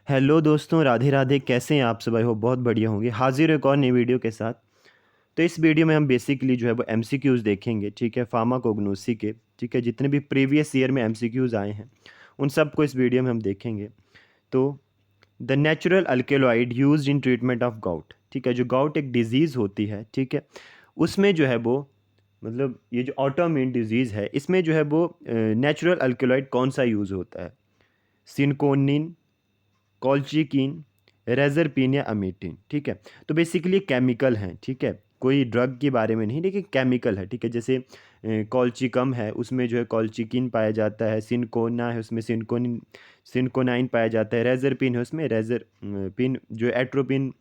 Hello दोस्तों, राधे राधे। कैसे हैं आप सब? आई होप बहुत बढ़िया होंगे। हाजिर एक और नई वीडियो के साथ। तो इस वीडियो में हम बेसिकली जो है वो एमसीक्यूज़ देखेंगे, ठीक है, फार्माकोग्नोसी के। ठीक है, जितने भी प्रीवियस ईयर में एमसीक्यूज़ आए हैं उन सब को इस वीडियो में हम देखेंगे। तो the natural alkaloid used in treatment of gout, ठीक है, जो गाउट एक डिजीज़ होती है, ठीक है, उसमें जो है वो मतलब ये जो ऑटोइम्यून डिजीज़ है इसमें जो है वो नेचुरल अल्केलॉइड कौन सा यूज़ होता है? सिनकोनिन, कॉल्चिकिन, रेज़रपिन या अमीटिन, ठीक है। तो बेसिकली केमिकल हैं, ठीक है, कोई ड्रग के बारे में नहीं, लेकिन केमिकल है, ठीक है। जैसे कॉल्चिकम है, उसमें जो है कॉल्चिकिन पाया जाता है। सिनकोना है, उसमें सिनकोनाइन पाया जाता है। रेज़रपिन है, उसमें पिन जो एट्रोपिन,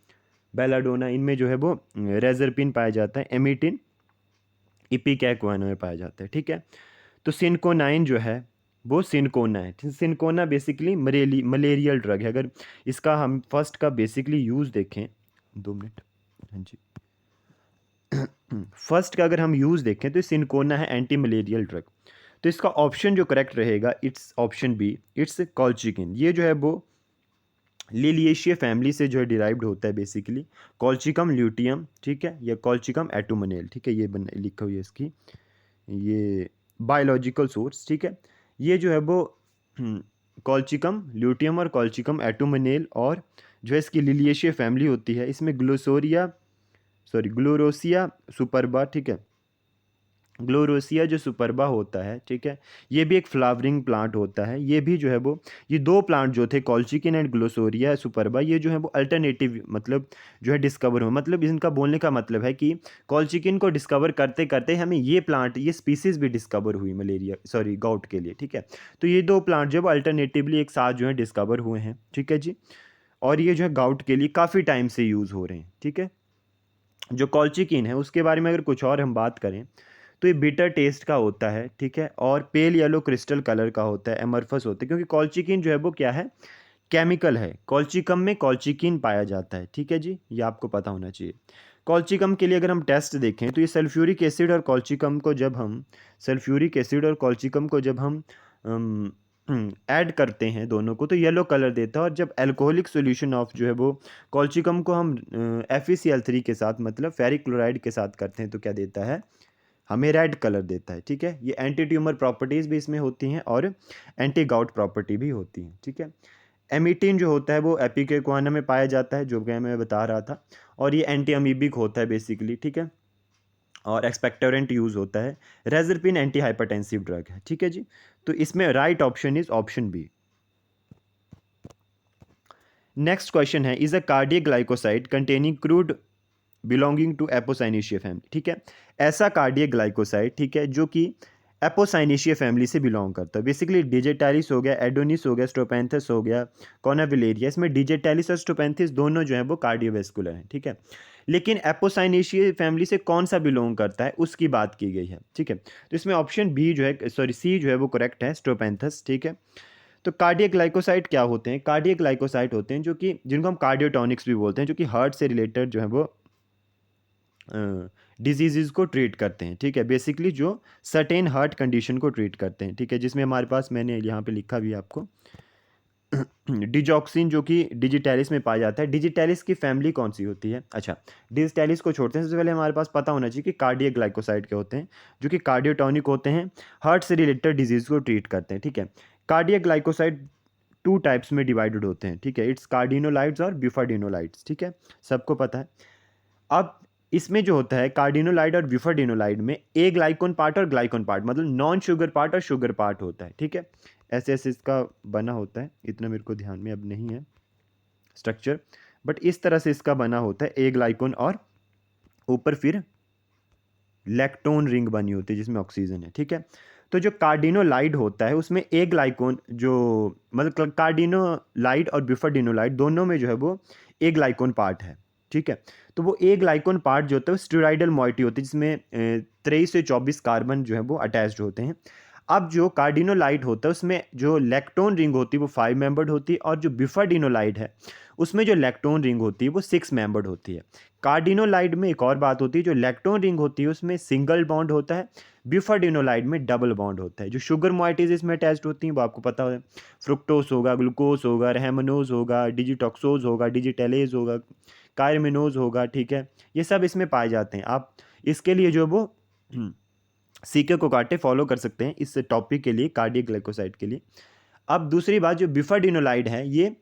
बेलाडोना, इनमें जो है वो रेज़रपिन पाया जाता है। एमीटिन इपिकैकुआना में पाया जाता है, ठीक है। तो सिनकोनाइन जो है वो सिनकोना है। सिनकोना बेसिकली मलेरियल ड्रग है। अगर इसका हम फर्स्ट का बेसिकली यूज़ देखें, 2 मिनट, हाँ जी, फर्स्ट का अगर हम यूज़ देखें तो सिनकोना है एंटी मलेरियल ड्रग। तो इसका ऑप्शन जो करेक्ट रहेगा इट्स ऑप्शन बी, इट्स कॉल्चिकिन। ये जो है वो लिलिएशिया फैमिली से जो है डिराइव्ड होता है बेसिकली। कॉल्चिकम ल्यूटियम, ठीक है, या कॉल्चिकम एटोमोनेल, ठीक है, ये लिखा हुई है इसकी ये बायोलॉजिकल सोर्स, ठीक है। ये जो है वो कॉल्चिकम ल्यूटियम और कॉल्चिकम एटोमोनेल और जो है इसकी लिलिएशिया फैमिली होती है। इसमें ग्लोरोसिया सुपरबा, ठीक है, ग्लोरोसिया जो सुपरबा होता है, ठीक है, ये भी एक फ्लावरिंग प्लांट होता है। ये भी जो है वो ये दो प्लांट जो थे कॉल्चिकिन एंड ग्लोसोरिया सुपरबा, ये जो है वो अल्टरनेटिव मतलब जो है डिस्कवर हुए। मतलब इनका बोलने का मतलब है कि कॉल्चिकिन को डिस्कवर करते करते हमें ये प्लांट, ये स्पीसीज भी डिस्कवर हुई मलेरिया सॉरी गाउट के लिए, ठीक है। तो ये दो प्लांट जो है वो अल्टरनेटिवली एक साथ जो है डिस्कवर हुए हैं, ठीक है जी। और ये जो है गाउट के लिए काफ़ी टाइम से यूज़ हो रहे हैं, ठीक है। जो कॉल्चिकिन है उसके बारे में अगर कुछ और हम बात करें तो ये बिटर टेस्ट का होता है, ठीक है, और पेल येलो क्रिस्टल कलर का होता है, एमरफस होता है। क्योंकि कॉल्चिकिन जो है वो क्या है, केमिकल है। कॉल्चिकम में कॉल्चिकिन पाया जाता है, ठीक है जी, ये आपको पता होना चाहिए। कॉल्चिकम के लिए अगर हम टेस्ट देखें तो ये सल्फ्यूरिक एसिड और कॉल्चिकम को जब हम सल्फ्यूरिक एसिड और कॉल्चिकम को जब हम ऐड करते हैं दोनों को तो येलो कलर देता है। और जब अल्कोहलिक सॉल्यूशन ऑफ जो है वो कॉल्चिकम को हम FeCl3 के साथ मतलब फेरिक क्लोराइड के साथ करते हैं तो क्या देता है, हमें रेड कलर देता है, ठीक है। ये एंटी ट्यूमर प्रॉपर्टीज़ भी इसमें होती हैं और एंटी गाउट प्रॉपर्टी भी होती हैं, ठीक है। एमिटिन जो होता है वो एपिकेकुआना में पाया जाता है, जो कि मैं बता रहा था, और ये एंटी अमीबिक होता है बेसिकली, ठीक है, और एक्सपेक्टोरेंट यूज़ होता है। रेज़रपिन एंटी हाइपरटेंसिव ड्रग है, ठीक है जी। तो इसमें right option is option b. Next question है, is a cardiac glycoside containing crude belonging to apocynaceae family, ठीक है। ऐसा कार्डियक ग्लाइकोसाइड, ठीक है, जो कि एपोसाइनेशिया फैमिली से बिलोंग करता है। बेसिकली डिजिटालिस हो गया, एडोनिस हो गया, स्टोपेंथस हो गया, कॉनाविलेरिया, इसमें डिजिटालिस और स्टोपेंथिस दोनों जो है वो कार्डियोवेस्कुलर हैं, ठीक है। लेकिन एपोसाइनेशिया फैमिली से कौन सा बिलोंग करता है उसकी बात की गई है, ठीक है। तो इसमें ऑप्शन बी जो है सॉरी सी जो है वो करेक्ट है, स्टोपेंथस, ठीक है। तो कार्डियक ग्लाइकोसाइड क्या होते हैं? कार्डियक ग्लाइकोसाइड होते हैं जो कि जिनको हम कार्डियोटॉनिक्स भी बोलते हैं, जो कि हार्ट से रिलेटेड जो है वो डिजीज़ को ट्रीट करते हैं, ठीक है। बेसिकली जो सर्टेन हार्ट कंडीशन को ट्रीट करते हैं, ठीक है, जिसमें हमारे पास मैंने यहाँ पे लिखा भी है आपको डिजॉक्सिन, जो कि डिजिटैलिस में पाया जाता है। डिजिटैलिस की फैमिली कौन सी होती है? अच्छा, डिजिटैलिस को छोड़ते हैं, सबसे पहले हमारे पास पता होना चाहिए कि कार्डियक ग्लाइकोसाइड क्या होते हैं, जो कि कार्डियोटॉनिक होते हैं, हार्ट से रिलेटेड डिजीज़ को ट्रीट करते हैं, ठीक है। कार्डियक ग्लाइकोसाइड टू टाइप्स में डिवाइडेड होते हैं, ठीक है, इट्स कार्डिनोलाइड्स और ब्यूफाडिनोलाइड्स, ठीक है, सबको पता है। अब इसमें जो होता है कार्डिनोलाइड और ब्यूफाडिनोलाइड में ए ग्लाइकोन पार्ट और ग्लाइकोन पार्ट मतलब नॉन शुगर पार्ट और शुगर पार्ट होता है, ठीक है। ऐसे ऐसे इसका बना होता है, इतना मेरे को ध्यान में अब नहीं है स्ट्रक्चर, बट इस तरह से इसका बना होता है ए ग्लाइकोन और ऊपर फिर लैक्टोन रिंग बनी होती है जिसमें ऑक्सीजन है, ठीक है। तो जो कार्डिनोलाइड होता है उसमें ए ग्लाइकोन जो मतलब कार्डिनोलाइड और ब्यूफाडिनोलाइड दोनों में जो है वो ए ग्लाइकोन पार्ट है, ठीक है। तो वो ए ग्लाइकोन पार्ट जो होता है वो स्टेरॉयडल मॉइटी होती है, जिसमें 23 से 24 कार्बन जो है वो अटैच्ड होते हैं। अब जो कार्डिनोलाइड होता है उसमें जो लैक्टोन रिंग होती है वो 5 मेंबर्ड होती है, और जो ब्यूफाडिनोलाइड है उसमें जो लैक्टोन रिंग होती है वो 6 मेंबर्ड होती है। कार्डिनोलाइड में एक और बात होती है, जो लैक्टोन रिंग होती है उसमें सिंगल बॉन्ड होता है, ब्यूफाडिनोलाइड में डबल बॉन्ड होता है। जो शुगर मोइटीज इसमें अटैच्ड होती हैं वो आपको पता है, फ्रुक्टोस होगा, ग्लूकोज होगा, रेमनोज होगा, डिजिटॉक्सोज होगा, डिजिटेलेज होगा, कार्मिनोज होगा, ठीक है, ये सब इसमें पाए जाते हैं। आप इसके लिए जो वो सीके को काटे फॉलो कर सकते हैं इस टॉपिक के लिए, कार्डियक ग्लाइकोसाइड के लिए। अब दूसरी बात, जो ब्यूफाडिनोलाइड है ये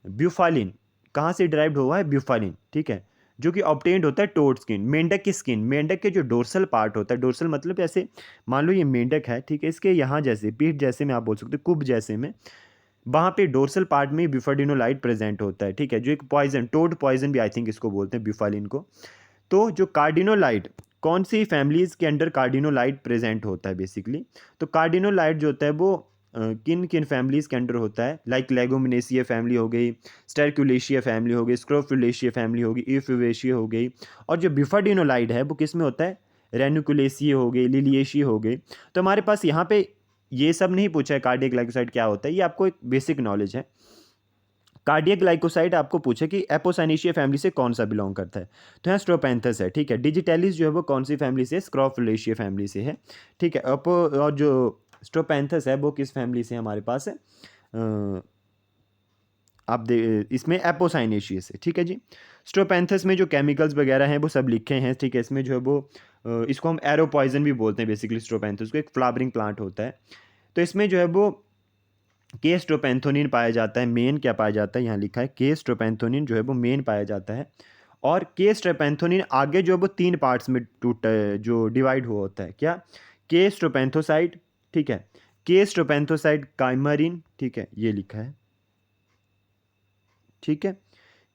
ब्यूफालिन कहाँ से डिराइव्ड हुआ है, ब्यूफालिन, ठीक है, जो कि ऑब्टेन्ड होता है टोड स्किन, मेंढक की स्किन, मेंढक के जो डोर्सल पार्ट होता है, डोर्सल मतलब ऐसे मान लो ये मेंढक है, ठीक है, इसके यहाँ जैसे पीठ जैसे में आप बोल सकते हो, कुब जैसे में, वहाँ पे डोर्सल पार्ट में ब्यूफाडिनोलाइड प्रेजेंट होता है, ठीक है, जो एक पॉइजन, टोड पॉइजन भी आई थिंक इसको बोलते हैं ब्यूफालिन को। तो जो कार्डिनोलाइड कौन सी फैमिलीज के अंडर कार्डिनोलाइड प्रेजेंट होता है बेसिकली, तो कार्डिनोलाइड जो होता है वो किन किन फैमिलीज के अंडर होता है, लाइक लेगोमिनेसिया फैमिली हो गई, स्टेरक्यूलेशिया फैमिली हो गई, स्क्रोफुलेशिया फैमिली होगी, यूफेवेशिया हो गई। और जो ब्यूफाडिनोलाइड है वो किस में होता है, रेनुकुलेसिया हो गई, लिलिएशिया हो गई। तो हमारे पास यहाँ पे ये सब नहीं पूछा है कार्डियक ग्लाइकोसाइड क्या होता है, ये आपको एक बेसिक नॉलेज है। कार्डियक ग्लाइकोसाइड आपको पूछे कि एपोसाइनेशिया फैमिली से कौन सा बिलोंग करता है, तो यहाँ स्ट्रोपेंथस है, ठीक है। डिजिटेलिस जो है वो कौन सी फैमिली से, स्क्रोफुलेशिया फैमिली से है, ठीक है। और जो स्ट्रोपेंथस है वो किस फैमिली से हमारे पास है, आप इसमें एपोसाइनेशिया से, ठीक है जी। स्ट्रोपेंथस में जो केमिकल्स वगैरह हैं वो सब लिखे हैं, ठीक है। इसमें जो है वो इसको हम एरो पॉइजन भी बोलते हैं बेसिकली, स्ट्रोपेंथस को, एक फ्लावरिंग प्लांट होता है। तो इसमें जो है वो के स्ट्रोपेंथोनिन पाया जाता है, मेन क्या पाया जाता है, यहाँ लिखा है के स्ट्रोपेंथोनिन जो है वो मेन पाया जाता है। और के स्ट्रोपेंथोनिन आगे जो है वो 3 पार्ट्स में जो डिवाइड हुआ होता है, क्या, के स्ट्रोपेंथोसाइड, ठीक है, के स्ट्रोपेंथोसाइड काइमरिन, ठीक है, ये लिखा है, ठीक है,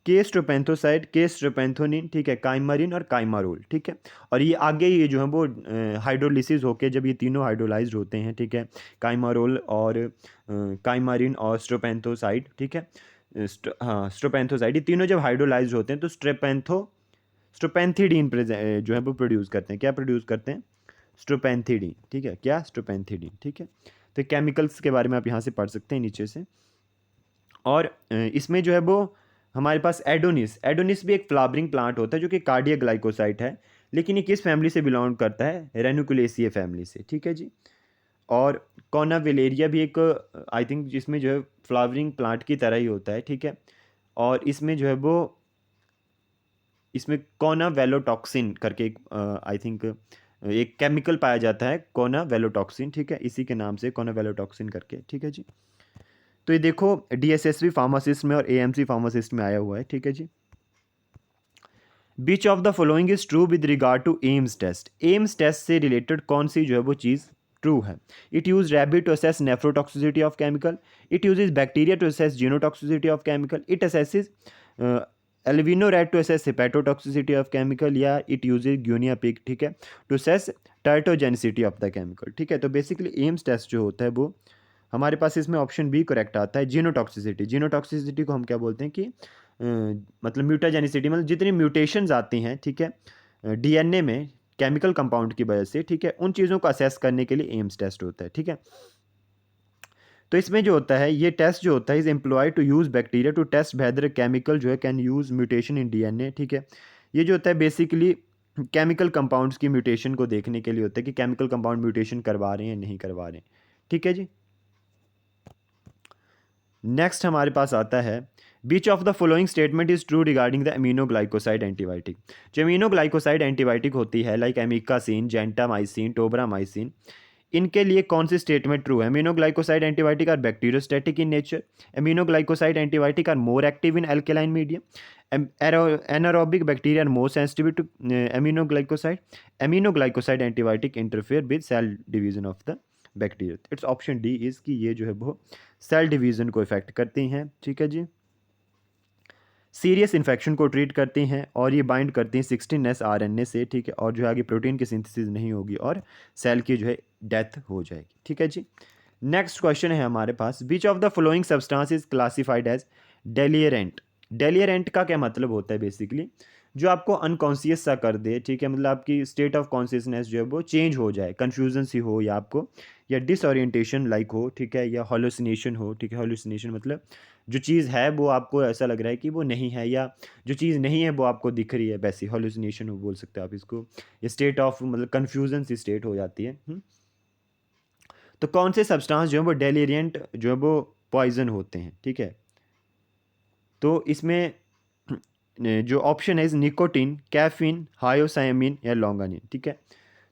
के स्ट्रोपेंथोसाइड, के स्ट्रोपेंथोनिन, ठीक है, काइमरिन और काइमारोल, ठीक है। और ये आगे ये जो है वो हाइड्रोलिसिस होके जब ये तीनों हाइड्रोलाइज्ड होते हैं, ठीक है, काइमारोल और काइमरिन और स्ट्रोपेंथोसाइड, ठीक है, हाँ स्ट्रोपेंथोसाइड, ये तीनों जब हाइड्रोलाइज्ड होते हैं तो स्ट्रोपेंथिडीन जो है वो प्रोड्यूस करते हैं, क्या प्रोड्यूस करते हैं, स्ट्रोपेंथिडीन, ठीक है, क्या, स्ट्रोपेंथिडीन, ठीक है। तो केमिकल्स के बारे में आप यहाँ से पढ़ सकते हैं नीचे से। और इसमें जो है वो हमारे पास एडोनिस, एडोनिस भी एक फ्लावरिंग प्लांट होता है जो कि कार्डियक ग्लाइकोसाइड है, लेकिन ये किस फैमिली से बिलोंग करता है, रेनुकुलेसिया फैमिली से, ठीक है जी। और कॉनावेलेरिया भी एक आई थिंक जिसमें जो है फ्लावरिंग प्लांट की तरह ही होता है, ठीक है। और इसमें जो है वो इसमें कोनावेलोटॉक्सिन करके एक आई थिंक एक केमिकल पाया जाता है, कोनावेलोटॉक्सिन, ठीक है, इसी के नाम से कोनावेलोटॉक्सिन करके, ठीक है जी। तो ये देखो डीएसएसबी फार्मासिस्ट में और एएमसी फार्मासिस्ट में आया हुआ है, ठीक है जी। Which of the following is true with regard to Ames test, Ames test से रिलेटेड कौन सी जो है वो चीज़ ट्रू है। It use rabbit to assess nephrotoxicity of chemical, it uses bacteria to assess genotoxicity of chemical, it assesses albino rat to assess hepatotoxicity of chemical, या it uses guinea pig, ठीक है, to assess teratogenicity of the chemical, ठीक है। तो basically AIIMS test जो होता है वो हमारे पास इसमें ऑप्शन बी करेक्ट आता है, जीनोटॉक्सिसिटी। जीनोटॉक्सिसिटी को हम क्या बोलते हैं कि मतलब म्यूटाजेनिसिटी, मतलब जितनी म्यूटेशंस आती हैं, ठीक है, डीएनए में केमिकल कंपाउंड की वजह से, ठीक है, उन चीज़ों को असेस करने के लिए एम्स टेस्ट होता है, ठीक है। तो इसमें जो होता है, ये टेस्ट जो होता है is employed to use bacteria to test whether chemical जो है can use mutation in DNA, ठीक है। ये जो होता है बेसिकली केमिकल कंपाउंड्स की म्यूटेशन को देखने के लिए होता है कि केमिकल कंपाउंड म्यूटेशन करवा रहे हैं नहीं करवा रहे हैं, ठीक है जी। नेक्स्ट हमारे पास आता है, which of the following statement is true regarding the aminoglycoside antibiotic. जो अमीनोग्लाइकोसाइड एंटीबायोटिक होती है लाइक एमिकासिन, जेंटामाइसिन, टोब्रामाइसिन, इनके लिए कौन सी स्टेटमेंट ट्रू है। Aminoglycoside antibiotic are bacteriostatic in nature, aminoglycoside antibiotic are more active in alkaline medium, anaerobic bacteria are more sensitive to aminoglycoside, aminoglycoside antibiotic interfere with cell division of the bacteria. It's option D is कि ये जो है वो cell division को effect करती हैं, ठीक है जी, सीरियस इन्फेक्शन को ट्रीट करती हैं, और ये बाइंड करती हैं 16S RNA से, ठीक है, और जो है आगे प्रोटीन की सिंथेसिस नहीं होगी और सेल की जो है डेथ हो जाएगी, ठीक है जी। नेक्स्ट क्वेश्चन है हमारे पास, which of the following substance is classified as deliriant. Deliriant का क्या मतलब होता है बेसिकली, जो आपको अनकॉन्शियस सा कर दे, ठीक है, मतलब आपकी स्टेट ऑफ कॉन्शियसनेस जो है वो चेंज हो जाए, कन्फ्यूजन सी हो या आपको, या डिसओरिएंटेशन लाइक हो, ठीक है, या हॉलुसिनेशन हो, ठीक है, हॉलुसिनेशन मतलब जो चीज़ है वो आपको ऐसा लग रहा है कि वो नहीं है, या जो चीज़ नहीं है वो आपको दिख रही है, वैसी हॉलुसिनेशन हो बोल सकते हो आप इसको। ये स्टेट ऑफ मतलब कन्फ्यूजन सी स्टेट हो जाती है। तो कौन से सब्सटेंस जो है वो डेलिरियंट जो है वो पॉइजन होते हैं, ठीक है। तो इसमें जो ऑप्शन है निकोटिन, कैफीन, हायोसाइमिन या लॉन्गानिन, ठीक है।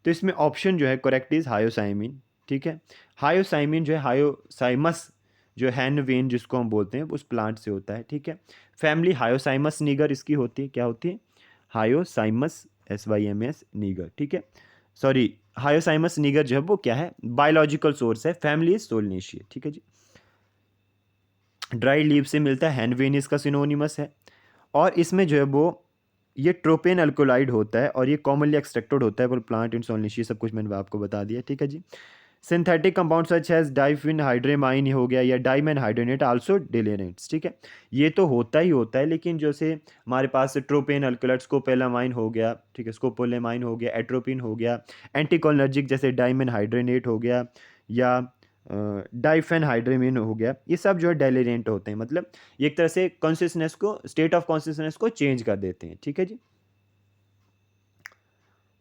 तो इसमें ऑप्शन जो है करेक्ट इज हायोसाइमिन, ठीक है। हायोसाइमिन जो है हायोसाइमस जो हैन वेन जिसको हम बोलते हैं उस प्लांट से होता है, ठीक है। फैमिली हायोसाइमस नीगर इसकी होती है, क्या होती है, हायोसाइमस, SYMS नीगर, ठीक है। सॉरी, हायोसाइमस नीगर जो है वो क्या है, बायोलॉजिकल सोर्स है, फैमिली इज सोलनेशिया, ठीक है जी। ड्राई लीव से मिलता है, हैनवेन इसका सिनोनिमस है। और इसमें जो है वो ये ट्रोपेन अल्कोलाइड होता है और ये कॉमनली एक्सट्रैक्टेड होता है, पर प्लांट इन सोलनेशिया, सब कुछ मैंने आपको बता दिया, ठीक है जी। सिंथेटिक कंपाउंड सच हैज डाइफिन हाइड्रेमाइन हो गया या डाइमैन हाइड्रोनेट आल्सो डेलेनेट्स, ठीक है। ये तो होता ही होता है, लेकिन जैसे हमारे पास ट्रोपेन अल्कोलाइड, स्कोपोलामाइन हो गया, ठीक है, स्कोपोलामाइन हो गया, एट्रोपिन हो गया, एंटीकोलिनर्जिक जैसे डाइमैन हाइड्रोनेट हो गया या डाइफेन हाइड्रेमिन हो गया, ये सब जो है डेलेरेंट होते हैं, मतलब ये एक तरह से कॉन्शियसनेस को, स्टेट ऑफ कॉन्शियसनेस को चेंज कर देते हैं, ठीक है जी।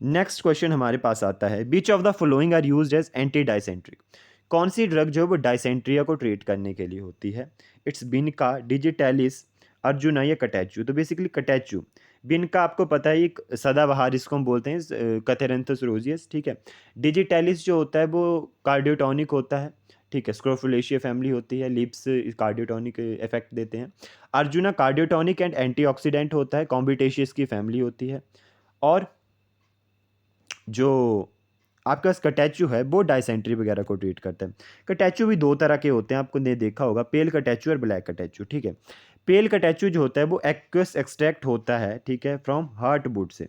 नेक्स्ट क्वेश्चन हमारे पास आता है, which of the following are used as anti dysenteric. कौन सी ड्रग जो है वो डाइसेंट्रिया को ट्रीट करने के लिए होती है, इट्स बिनका, डिजिटैलिस, अर्जुना या कटैचू। तो बेसिकली कटैचू, बिनका आपको पता है एक सदाबहार इसको हम बोलते हैं, कैथेरेंथस रोजियस, ठीक है। डिजिटैलिस जो होता है वो कार्डियोटॉनिक होता है, ठीक है, स्क्रोफुलेशिया फैमिली होती है, लिप्स कार्डियोटॉनिक इफेक्ट देते हैं। अर्जुना कार्डियोटॉनिक एंड एंटीऑक्सीडेंट होता है, कॉम्बिटेशियस की फैमिली होती है। और जो आपका कटैचू है वो डाइसेंट्री वगैरह को ट्रीट करता है। कटैचू भी दो तरह के होते हैं, आपको ने देखा होगा, पेल कटैचू और ब्लैक कटैचू, ठीक है। पेल कटैचू जो होता है वो एक्वस एक्सट्रैक्ट होता है, ठीक है, फ्रॉम हार्ट वुड से।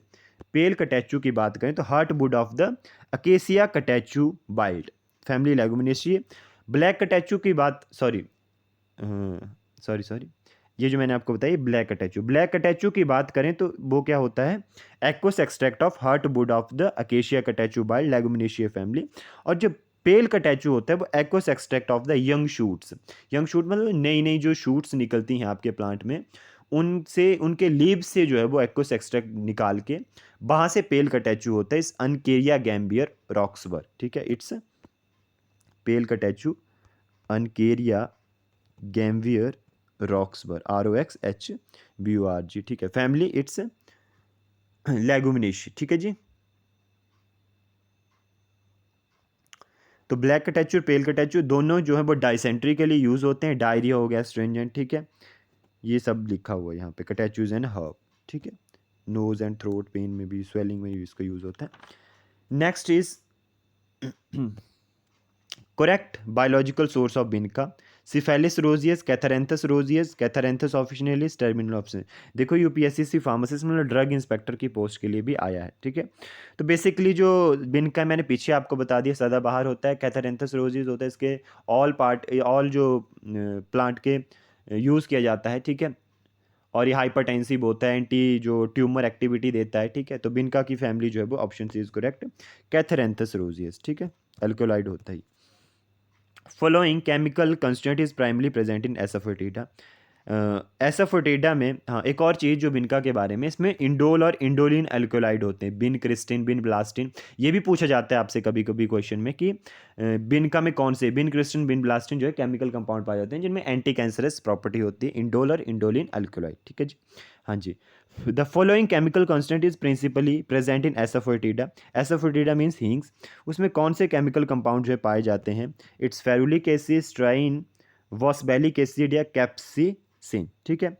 पेल कटैचू की बात करें तो heart wood of the acacia catechu Willd, family leguminosae. Black catechu की बात, सॉरी सॉरी सॉरी, ये जो मैंने आपको बताया ब्लैक अटैचू, ब्लैक अटैचू की बात करें तो वो क्या होता है, aqueous extract of heart wood of the acacia catechu by leguminosae family. और जो पेल कटैचू होता है वो aqueous extract of the young shoots, young shoot मतलब नई नई जो शूट्स निकलती हैं आपके प्लांट में, उनसे, उनके लीव्स से जो है वो एक्वस एक्सट्रैक्ट निकाल के वहाँ से पेल कटैचू होता है, इस अनकेरिया गैम्बियर रॉक्सबर, ठीक है। इट्स पेल कटैचू अनकेरिया गैम्बियर रॉक्सबर, ROXHBURG, ठीक है। फैमिली इट्स लेगुमिनेशी, ठीक है जी। तो ब्लैक कटैचू और पेल कटैचू दोनों जो है वो डाइसेंट्री के लिए यूज होते हैं, डायरिया हो गया, स्ट्रेंजेंट, ठीक है, ये सब लिखा हुआ है यहाँ पे, कटैचूज एंड हर्ब, ठीक है। नोज एंड थ्रोट पेन में भी, स्वेलिंग में भी इसका यूज होता है। Next is correct biological source of vinca, cephaelis roseus, catharanthus roseus, catharanthus officinalis, terminal option. देखो यूपीएससी फार्मासिस्ट मतलब ड्रग इंस्पेक्टर की पोस्ट के लिए भी आया है, ठीक है। तो बेसिकली जो बिनका मैंने पीछे आपको बता दिया, सदाबहार होता है, कैथरेंथस रोजियस होता है, इसके ऑल पार्ट, ऑल जो प्लांट के यूज़ किया जाता है, ठीक है। और ये हाइपरटेंसिव होता है, एंटी जो ट्यूमर एक्टिविटी देता है, ठीक है। तो बिनका की फैमिली जो है वो option C is correct, catharanthus roseus, ठीक है, अल्कोलाइड होता है। Following chemical constant is primarily present in asafoetida. Asafoetida में, हाँ, एक और चीज़ जो बिनका के बारे में, इसमें इंडोल और इंडोलिन अल्कोलाइड होते हैं, बिन क्रिस्टिन, बिन ब्लास्टिन। ये भी पूछा जाता है आपसे कभी कभी क्वेश्चन में कि बिनका में कौन से बिन क्रिस्टिन, बिन ब्लास्टिन जो है केमिकल कंपाउंड पाए जाते हैं जिनमें एंटी कैंसरस प्रॉपर्टी होती है, इंडोल और इंडोलिन अल्कोलाइड, ठीक है जी। हाँ जी। The following chemical constant is principally present in asafoetida. Asafoetida means हींग्स। उसमें कौन से केमिकल कंपाउंड जो है पाए जाते हैं, इट्स फेरुलिक एसिड, स्ट्राइन, वॉस्बेलिक एसिड या कैप्सिसिन, ठीक है।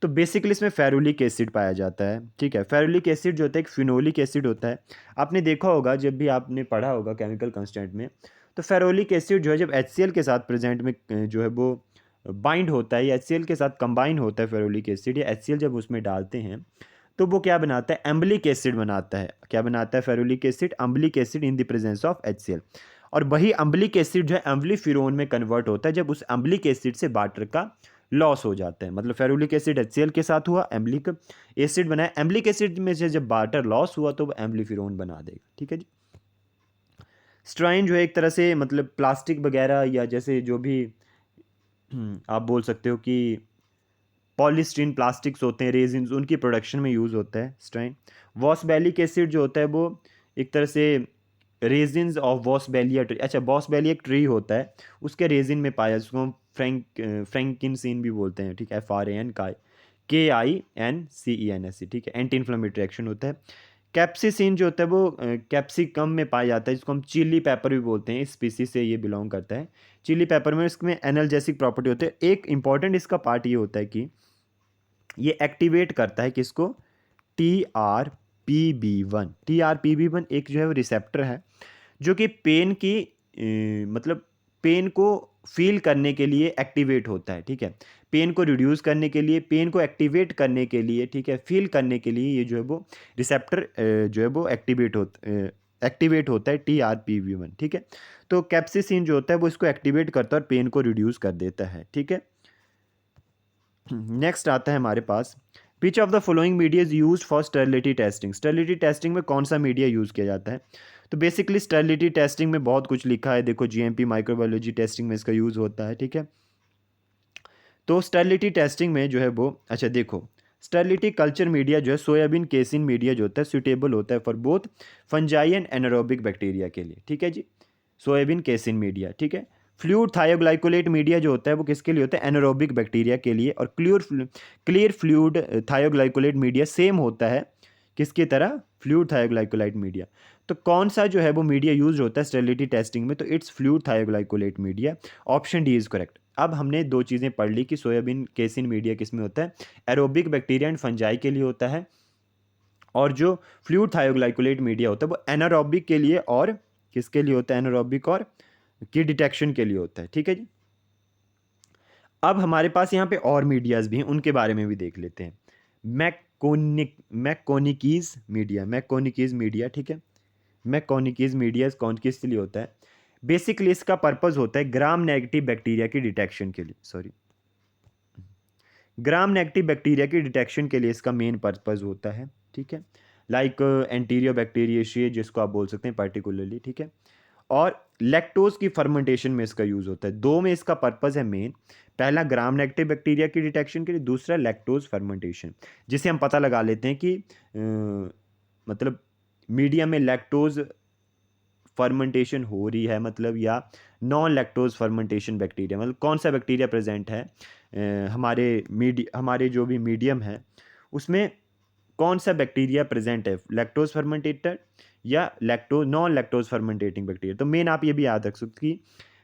तो बेसिकली इसमें फेरुलिक एसिड पाया जाता है, ठीक है। फेरुलिक एसिड जो होता है एक फिनोलिक एसिड होता है, आपने देखा होगा जब भी आपने पढ़ा होगा केमिकल कंस्टेंट में, तो फेरुलिक एसिड जो है जब HCl के साथ प्रेजेंट में जो है वो बाइंड होता है या HCl के साथ कंबाइन होता है फेरुलिक एसिड, या HCl जब उसमें डालते हैं तो वो क्या बनाता है, एम्बलिक एसिड बनाता है। क्या बनाता है ferulic acid, umbellic acid in the presence of HCl। और वही अम्बलिक एसिड जो है एम्बलीफिरोन में कन्वर्ट होता है जब उस अम्बलिक एसिड से वाटर का लॉस हो जाता है। मतलब फेरुलिक एसिड HCl के साथ हुआ, एम्लिक एसिड बनाया, एम्लिक एसिड में से जब वाटर लॉस हुआ तो वो एम्लीफिरोन बना देगा। ठीक है जी। स्ट्राइन जो है एक तरह से मतलब प्लास्टिक वगैरह या जैसे जो भी आप बोल सकते हो कि पॉलीस्टीरीन प्लास्टिक्स होते हैं, रेजिन्स, उनकी प्रोडक्शन में यूज़ होता है स्ट्राइन। वॉस्बेलिक एसिड जो होता है वो एक तरह से रेजिन्स ऑफ वॉस्बेलिया ट्री, अच्छा वॉस्बेलिया एक ट्री होता है, उसके रेजिन में पाया, जिसको हम फ्रैंकिनसिन भी बोलते हैं। ठीक है, FRANKINCENS, ठीक है, एंटी इन्फ्लेमेटरी एक्शन होता है। कैप्सिसिन जो होता है वो कैप्सिकम में पाया जाता है, जिसको हम चिली पेपर भी बोलते हैं, इस स्पीसीज से ये बिलोंग करता है। चिली पेपर में इसमें एनाल्जेसिक प्रॉपर्टी होती है। एक इंपॉर्टेंट इसका पार्ट ये होता है कि ये एक्टिवेट करता है किसको, TRPV1। TRPV1 एक जो है वो रिसेप्टर है जो कि पेन की मतलब पेन को फील करने के लिए एक्टिवेट होता है। ठीक है, पेन को रिड्यूस करने के लिए, पेन को एक्टिवेट करने के लिए, ठीक है, फील करने के लिए ये जो है वो रिसेप्टर जो है वो एक्टिवेट होता है TRPV1। ठीक है, तो कैप्सिसिन जो होता है वो इसको एक्टिवेट करता है और पेन को रिड्यूस कर देता है। ठीक है, नेक्स्ट आता है हमारे पास, which of the following media is use for sterility testing. Sterility testing में कौन सा मीडिया यूज़ किया जाता है? तो बेसिकली स्टेरिलिटी टेस्टिंग में बहुत कुछ लिखा है, देखो GMP माइक्रोबायोलॉजी टेस्टिंग में इसका यूज़ होता है। ठीक है, तो स्टेरिलिटी टेस्टिंग में जो है वो, अच्छा देखो, स्टेरिलिटी कल्चर मीडिया जो है सोयाबीन केसिन मीडिया जो होता है सुटेबल होता है for both fungi and anaerobic bacteria के लिए। ठीक है जी, सोयाबीन केसिन मीडिया। ठीक है, फ्लूइड थायोग्लाइकोलेट मीडिया जो होता है वो किसके लिए होता है? एनारोबिक बैक्टीरिया के लिए। और clear fluid thioglycollate media same होता है किसकी तरह? Fluid thioglycollate media. तो कौन सा जो है वो मीडिया यूज होता है स्टेरिलिटी टेस्टिंग में? तो it's fluid thioglycollate media, option D is correct. अब हमने दो चीज़ें पढ़ ली कि सोयाबीन केसिन मीडिया किस में होता है? एरोबिक बैक्टीरिया एंड फंजाई के लिए होता है, और जो फ्लूइड थायोग्लाइकोलेट मीडिया होता है वो एनारोबिक के लिए और किसके लिए होता है? एनारोबिक और की डिटेक्शन के लिए होता है। ठीक है जी, अब हमारे पास यहाँ पे और मीडियाज़ भी हैं, उनके बारे में भी देख लेते हैं। मैकोनिकीज मीडिया। ठीक है, मैकोनिकीज मीडिया कौन किस लिए होता है? बेसिकली इसका पर्पस होता है ग्राम नेगेटिव बैक्टीरिया की डिटेक्शन के लिए, ग्राम नेगेटिव बैक्टीरिया की डिटेक्शन के लिए इसका मेन पर्पस होता है। ठीक है, लाइक एंटीरियो बैक्टीरियेशिया जिसको आप बोल सकते हैं पर्टिकुलरली। ठीक है, और लैक्टोज की फर्मेंटेशन में इसका यूज़ होता है। दो में इसका पर्पस है मेन, पहला ग्राम नेगेटिव बैक्टीरिया की डिटेक्शन के लिए, दूसरा लैक्टोज फर्मेंटेशन, जिसे हम पता लगा लेते हैं कि मतलब मीडिया में लैक्टोज फर्मेंटेशन हो रही है, मतलब या नॉन लैक्टोज फर्मेंटेशन बैक्टीरिया, मतलब कौन सा बैक्टीरिया प्रेजेंट है हमारे जो भी मीडियम है उसमें कौन सा बैक्टीरिया प्रेजेंट है, लैक्टोज फर्मेंटेटर या नॉन लैक्टोज फर्मेंटेटिंग बैक्टीरिया। तो मेन आप ये भी याद रख सकते कि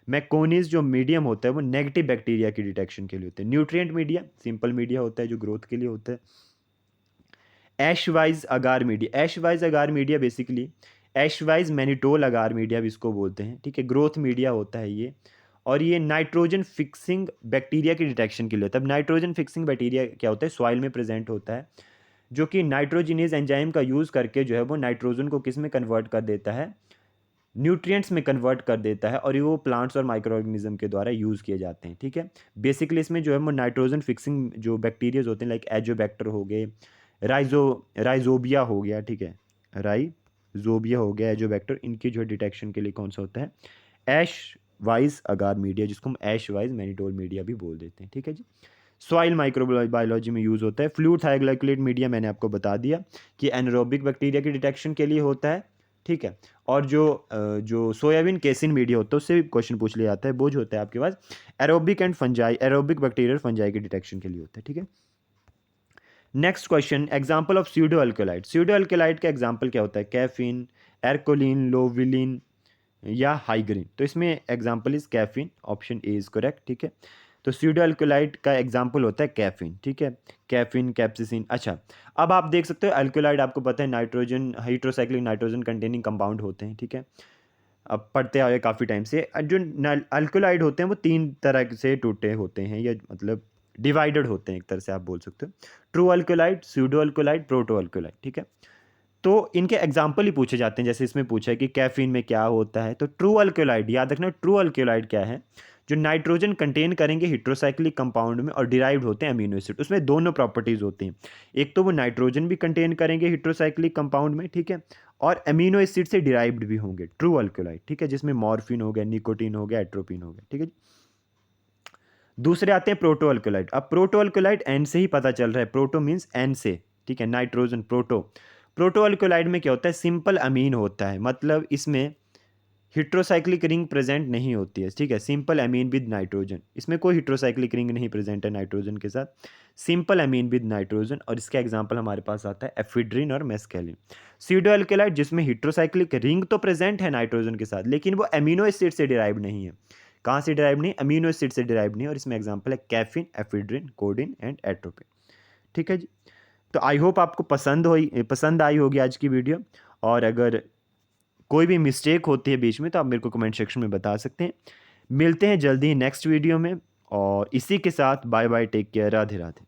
मैकोनिज जो मीडियम होता है वो नेगेटिव बैक्टीरिया की डिटेक्शन के लिए होता है। न्यूट्रिएंट मीडिया सिंपल मीडिया होता है जो ग्रोथ के लिए होता है। एशवाइज अगार मीडिया बेसिकली एशवाइज मैनिटोल अगार मीडिया भी इसको बोलते हैं। ठीक है, ग्रोथ मीडिया होता है ये, और ये नाइट्रोजन फिक्सिंग बैक्टीरिया की डिटेक्शन के लिए होता है। अब नाइट्रोजन फिक्सिंग बैक्टीरिया क्या होता है? सॉइल में प्रेजेंट होता है, जो कि नाइट्रोजिनेज एंजाइम का यूज़ करके जो है वो नाइट्रोजन को किस में कन्वर्ट कर देता है? न्यूट्रिएंट्स में कन्वर्ट कर देता है, और ये वो प्लांट्स और माइक्रो ऑर्गेनिज्म के द्वारा यूज़ किए जाते हैं। ठीक है, बेसिकली इसमें जो है वो नाइट्रोजन फिक्सिंग जो बैक्टीरियाज होते हैं लाइक एजोबैक्टर हो गए, राइजोबिया हो गया, ठीक है, राइजोबिया हो गया, एजोबैक्टर, इनकी जो डिटेक्शन के लिए कौन सा होता है? ऐश वाइज अगार मीडिया, जिसको हम ऐश वाइज मैनिटोल मीडिया भी बोल देते हैं। ठीक है जी, सॉइल माइक्रोबायोलॉजी में यूज़ होता है। फ्लूइड थायोग्लाइकोलेट मीडिया मैंने आपको बता दिया कि एनारोबिक बैक्टीरिया की डिटेक्शन के लिए होता है। ठीक है, और जो सोयाबीन केसिन मीडिया होता है उससे भी क्वेश्चन पूछ लिया जाता है, वो जो होता है आपके पास एरोबिक बैक्टीरियल फंजाई की डिटेक्शन के लिए होता है। ठीक है, next question, example of pseudo alkaloid का एग्जांपल क्या होता है? कैफीन, एर्कोलिन, लोविलिन या हाइग्रीन। तो इसमें example is caffeine, option A is correct. ठीक है, तो स्यूडो अल्कोलाइड का एग्जांपल होता है कैफीन। ठीक है, कैफीन, कैप्सिसिन। अच्छा, अब आप देख सकते हो अल्कोलाइड आपको पता है nitrogen hydrocyclic nitrogen containing compound होते हैं। ठीक है, अब पढ़ते आए काफ़ी टाइम से, जो अल्कोलाइड होते हैं वो तीन तरह से टूटे होते हैं, या मतलब डिवाइडेड होते हैं एक तरह से आप बोल सकते हो, true alkaloid, pseudo alkaloid, proto alkaloid. ठीक है, तो इनके एग्जाम्पल ही पूछे जाते हैं, जैसे इसमें पूछा है कि कैफीन में क्या होता है, तो ट्रू अल्कोलाइड याद रखना, ट्रू अल्कोलाइड क्या है? जो नाइट्रोजन कंटेन करेंगे हेट्रोसाइक्लिक कंपाउंड में और डिराइव्ड होते हैं अमीनो एसिड, उसमें दोनों प्रॉपर्टीज होती हैं। एक तो वो नाइट्रोजन भी कंटेन करेंगे हेट्रोसाइक्लिक कंपाउंड में, ठीक है, और अमीनो एसिड से डिराइव्ड भी होंगे, ट्रू अल्कोलाइड, ठीक है, जिसमें मॉर्फिन हो गया, निकोटीन हो गया, एट्रोपिन हो गया, ठीक है। दूसरे आते हैं प्रोटो अल्कोलाइड। अब प्रोटो अल्कोलाइड एन से ही पता चल रहा है, प्रोटो मीन्स एन से, ठीक है, नाइट्रोजन प्रोटो। प्रोटो अल्कोलाइड में क्या होता है, सिंपल अमीन होता है, मतलब इसमें हिट्रोसाइक्लिक रिंग प्रेजेंट नहीं होती है, ठीक है, सिंपल अमीन विद नाइट्रोजन, इसमें कोई हिट्रोसाइक्लिक रिंग नहीं प्रेजेंट है नाइट्रोजन के साथ, सिंपल अमीन विद नाइट्रोजन। और इसका एग्जांपल हमारे पास आता है एफिड्रिन और मेस्केलिन। सीडो अल्कोलाइड जिसमें हिट्रोसाइक्लिक रिंग तो प्रेजेंट है नाइट्रोजन के साथ, लेकिन वो अमीनो एसिड से डिराइव नहीं है। कहाँ से डिराइव नहीं, अमीनो एसिड से डिराइव नहीं है, और इसमें एग्जाम्पल है caffeine, ephedrine, coding and atropine, ठीक है जी। तो आई होप आपको पसंद आई होगी आज की वीडियो, और अगर कोई भी मिस्टेक होती है बीच में तो आप मेरे को कमेंट सेक्शन में बता सकते हैं। मिलते हैं जल्दी ही नेक्स्ट वीडियो में, और इसी के साथ bye bye, take care, Radhe Radhe.